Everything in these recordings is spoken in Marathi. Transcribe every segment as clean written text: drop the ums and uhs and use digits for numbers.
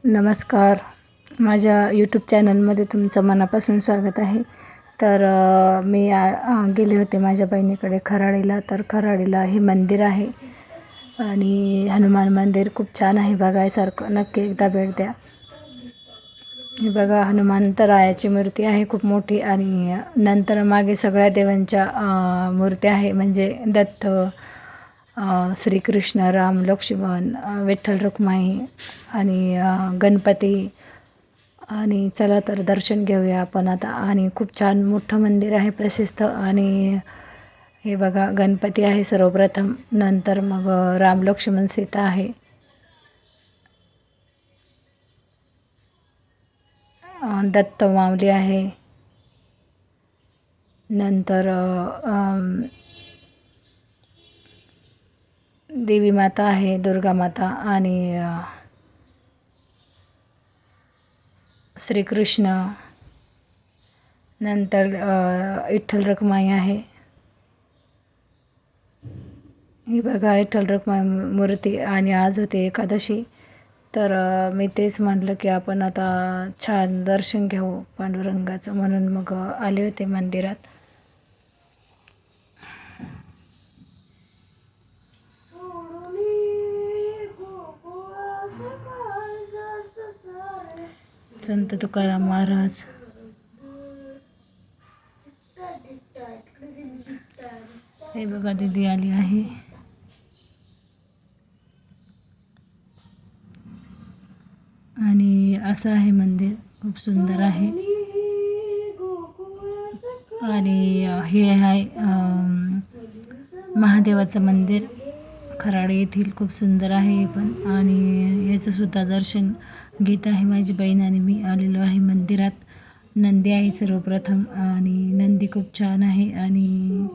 नमस्कार. माझ्या यूट्यूब चॅनलमध्ये तुमचं मनापासून स्वागत आहे. तर मी गेले होते माझ्या बहिणीकडे खराडीला. तर खराडीला हे मंदिर आहे आणि हनुमान मंदिर खूप छान आहे बघायसारखं. नक्की एकदा भेट द्या. हे बघा, हनुमंतरायाची मूर्ती आहे खूप मोठी आणि नंतर मागे सगळ्या देवांच्या मूर्त्या आहे, म्हणजे दत्त, श्रीकृष्ण, राम, लक्ष्मण, विठ्ठल रखुमाई आणि गणपती. आणि चला तर दर्शन घेऊया आपण आता. आणि खूप छान मोठं मंदिर आहे, प्रसिद्ध. आणि हे बघा, गणपती आहे सर्वप्रथम, नंतर मग राम, लक्ष्मण, सीता आहे, दत्त माऊली आहे, नंतर देवी माता आहे, दुर्गा माता, आणि श्रीकृष्ण, नंतर विठ्ठल रखुमाई आहे. ही बघा, विठ्ठल रखुमाई मूर्ती. आणि आज होते एकादशी. तर मी तेच म्हटलं की आपण आता छान दर्शन घेऊ पांडुरंगाचं, म्हणून मग आले होते मंदिरात. संत तुकाराम महाराज, हे बघा, दीदी आली आहे. आणि असं आहे मंदिर, खूप सुंदर आहे. आणि हे आहे महादेवाचं मंदिर खराडी येथील, खूप सुंदर आहे हे पण. आणि याचं सुद्धा दर्शन घेत आहे माझी बहीण आणि मी. आलेलो आहे मंदिरात. नंदी आहे सर्वप्रथम, आणि नंदी खूप छान आहे. आणि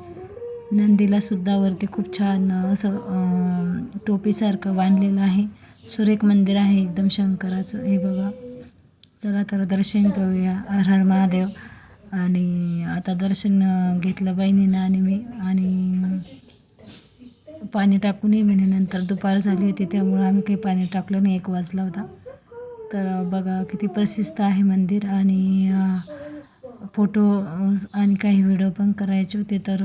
नंदीला सुद्धा वरती खूप छान असं टोपीसारखं बांधलेलं आहे. सुरेख मंदिर आहे एकदम शंकराचं. हे बघा, चला तर दर्शन घेऊया. हर हर महादेव. आणि आता दर्शन घेतलं बहिणीनं आणि मी. आणि पाणी टाकू नये म्हणे, नंतर दुपार झाली होती त्यामुळं आम्ही काही पाणी टाकलं नाही, 1 वाजला होता. तर बघा, किती प्रसिद्ध आहे मंदिर. आणि फोटो आणि काही व्हिडिओ पण करायचे होते, तर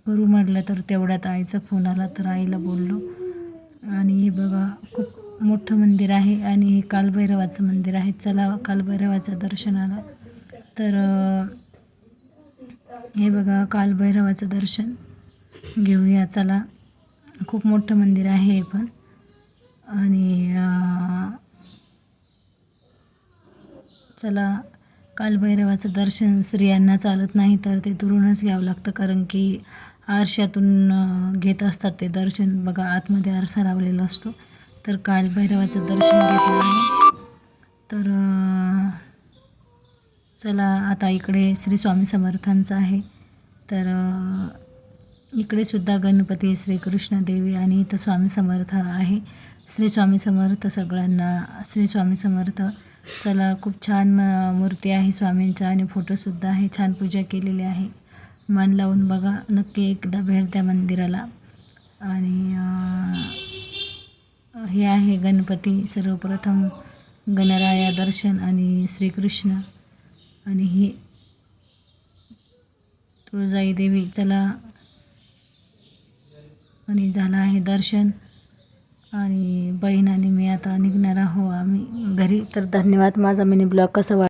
करू म्हटलं. तर तेवढ्यात आईचा फोन आला, तर आईला बोललो. आणि हे बघा, खूप मोठं मंदिर आहे. आणि हे कालभैरवाचं मंदिर आहे. चला कालभैरवाचं दर्शनाला. तर हे बघा, कालभैरवाचं दर्शन घेऊया चला. खूप मोठं मंदिर आहे हे पण. आणि चला, कालभैरवाचं दर्शन स्त्रियांना चालत नाही, तर ते दुरूनच घ्यावं लागतं, कारण की आरशातून घेत असतात ते दर्शन. बघा, आतमध्ये आरसा लावलेला असतो. तर कालभैरवाचं दर्शन घेतलं आहे. तर चला, आता इकडे श्री स्वामी समर्थांचं आहे. तर इकडे सुद्धा गणपती, श्रीकृष्ण, देवी आणि इथं स्वामी समर्थ आहे. श्री स्वामी समर्थ सगळ्यांना, श्री स्वामी समर्थ. चला, खूप छान मूर्ती आहे स्वामींचा, आणि फोटोसुद्धा आहे. छान पूजा केलेली आहे. मन लावून बघा, नक्की एकदा भेट द्या मंदिराला. आणि हे आहे गणपती सर्वप्रथम, गणराया दर्शन, आणि श्रीकृष्ण, आणि ही तुळजाई देवी. चला, आणि झालं आहे दर्शन. आणि बहीण आणि मी आता निघणार आहो आम्ही घरी. तर धन्यवाद. माझा मिनी ब्लॉग कसा वाटला